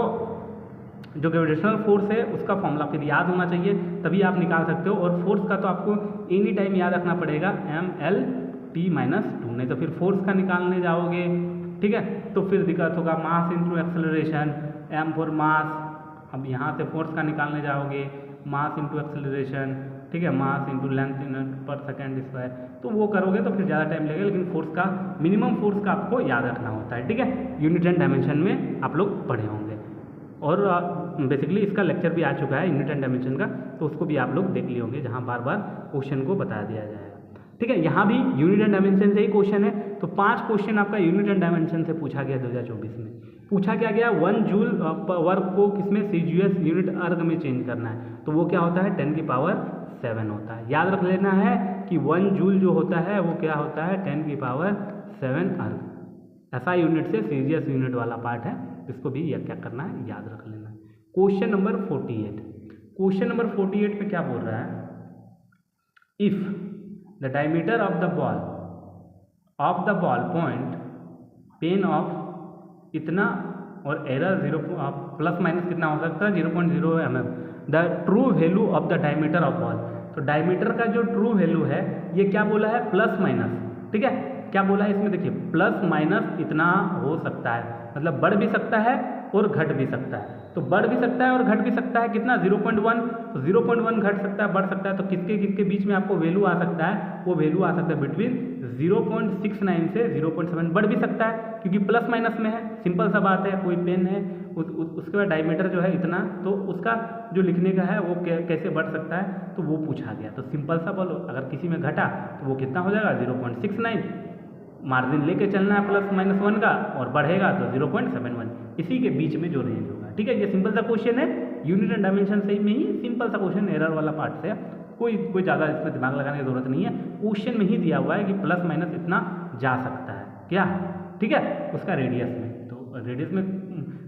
जो ग्रेविटेशनल फोर्स है उसका फॉर्मूला फिर याद होना चाहिए, तभी आप निकाल सकते हो। और फोर्स का तो आपको एनी टाइम याद रखना पड़ेगा mL/t-2, नहीं तो फिर फोर्स का निकालने जाओगे, ठीक है, तो फिर दिक्कत होगा। Mass into acceleration, m for mass, अब यहाँ से फोर्स का निकालने जाओगे, मास इंटू एक्सेलरेशन, ठीक है, मास इंटू लेंथ इन पर सेकेंड स्क्वायर, तो वो करोगे तो फिर ज़्यादा टाइम लगेगा। लेकिन फोर्स का मिनिमम फोर्स का आपको याद रखना होता है, ठीक है। यूनिट एंड डायमेंशन में आप लोग पढ़े होंगे, और बेसिकली इसका लेक्चर भी आ चुका है यूनिट एंड डायमेंशन का, तो उसको भी आप लोग देख लिए होंगे, जहाँ बार बार क्वेश्चन को बता दिया जाएगा, ठीक है। यहाँ भी यूनिट एंड डायमेंशन से ही क्वेश्चन है, तो 5 क्वेश्चन आपका यूनिट एंड डायमेंशन से पूछा गया 2024 में। पूछा क्या गया, 1 जूल वर्क को किसमें CGS यूनिट अर्ग में चेंज करना है, तो वो क्या होता है 10⁻7 होता है। याद रख लेना है कि 1 जूल जो होता है वो क्या होता है 10⁻7 अर्ग। SI यूनिट से CGS यूनिट वाला पार्ट है, इसको भी यह क्या करना है याद रख लेना है। क्वेश्चन नंबर 48, क्वेश्चन नंबर 48 पे क्या बोल रहा है, if the diameter of the ball point pain of इतना और एरर 0 प्लस माइनस कितना हो सकता है 0.0 mm, the true value of the diameter of ball. तो डायमीटर का जो ट्रू वैल्यू है ये क्या बोला है प्लस माइनस, ठीक है, क्या बोला है इसमें देखिए प्लस माइनस इतना हो सकता है, मतलब बढ़ भी सकता है और घट भी सकता है। तो बढ़ भी सकता है और घट भी सकता है, कितना 0.1, तो 0.1 घट सकता है, बढ़ सकता है, तो किसके किसके बीच में आपको वैल्यू आ सकता है, वो वैल्यू आ सकता है बिटवीन 0.69 से 0.7, बढ़ भी सकता है क्योंकि प्लस माइनस में है, सिंपल सा बात है। कोई पेन है उसके बाद डायमीटर जो है इतना, तो उसका जो लिखने का है वो कैसे बढ़ सकता है, तो वो पूछा गया। तो सिंपल सा बोलो, अगर किसी में घटा तो वो कितना हो जाएगा 0.69, मार्जिन लेके चलना है प्लस माइनस 1 का, और बढ़ेगा तो 0.71, इसी के बीच में जो रेंज होगा, ठीक है। ये सिंपल सा क्वेश्चन है, यूनिट एंड डायमेंशन से में ही सिंपल सा क्वेश्चन, एरर वाला पार्ट से, कोई ज़्यादा इसमें दिमाग लगाने की जरूरत नहीं है। क्वेश्चन में ही दिया हुआ है कि प्लस माइनस इतना जा सकता है क्या, ठीक है, उसका रेडियस में, तो रेडियस में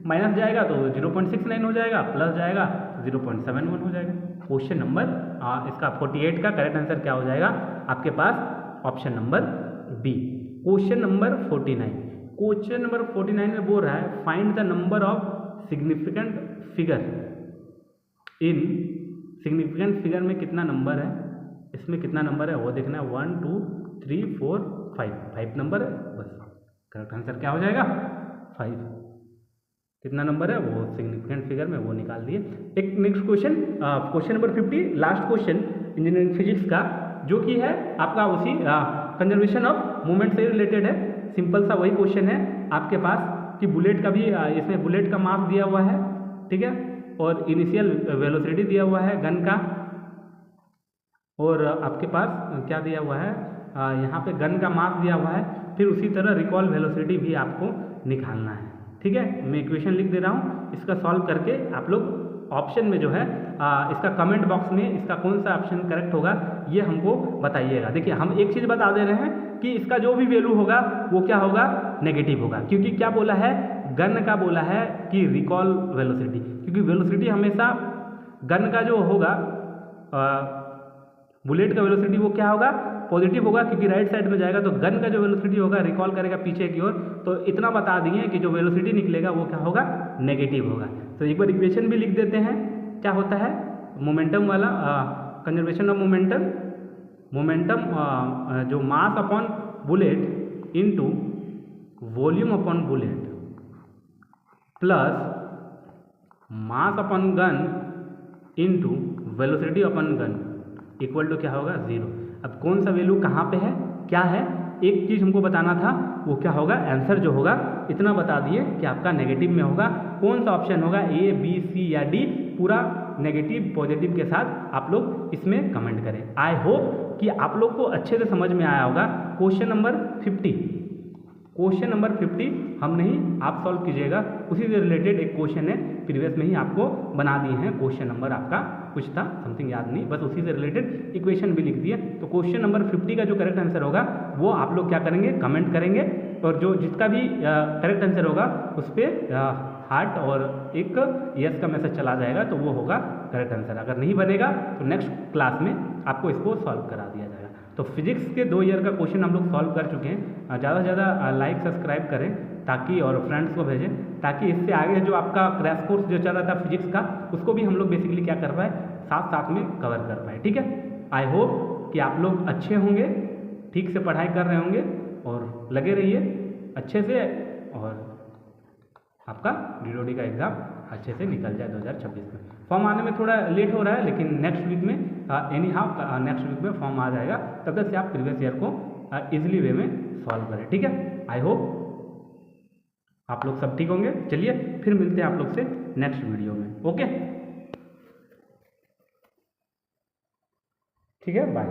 माइनस जाएगा तो 0.69 हो जाएगा, प्लस जाएगा तो 0.71 हो जाएगा। क्वेश्चन नंबर इसका 48 का करेक्ट आंसर क्या हो जाएगा आपके पास, option number B. Question number 49, question number 49 में बोल रहा है find the number of significant figure in, significant figure में कितना नंबर है, इसमें कितना नंबर है वो देखना है, 1 2 3 4 5 नंबर है बस। करेक्ट आंसर क्या हो जाएगा 5, कितना नंबर है वो सिग्निफिकेंट फिगर में वो निकाल दिए। एक next question, question number 50, last question engineering physics का, जो कि है आपका उसी कंजर्वेशन ऑफ मूवमेंट से रिलेटेड है। सिंपल सा वही क्वेश्चन है आपके पास कि बुलेट का भी इसमें बुलेट का मास दिया हुआ है, ठीक है, और इनिशियल वेलोसिटी दिया हुआ है गन का, और आपके पास क्या दिया हुआ है यहाँ पे गन का मास दिया हुआ है, फिर उसी तरह रिकॉल वेलोसिटी भी आपको निकालना है, ठीक है। मैं इक्वेशन लिख दे रहा हूँ, इसका सॉल्व करके आप लोग ऑप्शन में जो है इसका कमेंट बॉक्स में इसका कौन सा ऑप्शन करेक्ट होगा ये हमको बताइएगा। देखिए हम एक चीज़ बता दे रहे हैं कि इसका जो भी वैल्यू होगा वो क्या होगा नेगेटिव होगा, क्योंकि क्या बोला है गन का बोला है कि रिकॉल वेलोसिटी, क्योंकि वेलोसिटी हमेशा गन का जो होगा बुलेट का वेलोसिटी वो क्या होगा पॉजिटिव होगा, क्योंकि राइट साइड में जाएगा, तो गन का जो वेलोसिटी होगा रिकॉल करेगा पीछे की ओर, तो इतना बता दिए कि जो वेलोसिटी निकलेगा वो क्या होगा नेगेटिव होगा। तो एक बार इक्वेशन भी लिख देते हैं, क्या होता है मोमेंटम वाला कंजर्वेशन ऑफ मोमेंटम, मोमेंटम जो mass upon bullet into volume upon bullet plus mass upon gun into velocity upon gun equal to क्या होगा 0। अब कौन सा वैल्यू कहाँ पे है क्या है, एक चीज़ हमको बताना था, वो क्या होगा आंसर जो होगा इतना बता दिए कि आपका नेगेटिव में होगा। कौन सा ऑप्शन होगा A B C या D, पूरा नेगेटिव पॉजिटिव के साथ आप लोग इसमें कमेंट करें। आई होप कि आप लोग को अच्छे से समझ में आया होगा। क्वेश्चन नंबर 50, क्वेश्चन नंबर 50 हम नहीं आप सॉल्व कीजिएगा, उसी से रिलेटेड एक क्वेश्चन है, प्रीवियस में ही आपको बना दिए हैं। क्वेश्चन नंबर आपका कुछ था समथिंग याद नहीं, बस उसी से रिलेटेड इक्वेशन भी लिख दिए। तो क्वेश्चन नंबर 50 का जो करेक्ट आंसर होगा वो आप लोग क्या करेंगे कमेंट करेंगे, और जो जिसका भी करेक्ट आंसर होगा उस पर हार्ट और एक यस का मैसेज चला जाएगा, तो वो होगा करेक्ट आंसर। अगर नहीं बनेगा तो नेक्स्ट क्लास में आपको इसको सॉल्व करा दिया जाएगा। तो फिजिक्स के 2 ईयर का क्वेश्चन हम लोग सॉल्व कर चुके हैं। ज़्यादा से ज़्यादा लाइक सब्सक्राइब करें ताकि, और फ्रेंड्स को भेजें ताकि इससे आगे जो आपका क्रैश कोर्स जो चल रहा था फिजिक्स का, उसको भी हम लोग बेसिकली क्या कर पाए, साथ साथ में कवर कर पाए। ठीक है, आई होप कि आप लोग अच्छे होंगे, ठीक से पढ़ाई कर रहे होंगे और लगे रहिए अच्छे से, और आपका DDOD का एग्ज़ाम अच्छे से निकल जाए 2026 में। फॉर्म आने में थोड़ा लेट हो रहा है, लेकिन नेक्स्ट वीक में एनी हाउ नेक्स्ट वीक में फॉर्म आ जाएगा, तब तक से आप प्रीवियस ईयर को ईजिली वे में सॉल्व करें। ठीक है, आई होप आप लोग सब ठीक होंगे। चलिए फिर मिलते हैं आप लोग से नेक्स्ट वीडियो में। ओके, ठीक है, बाय।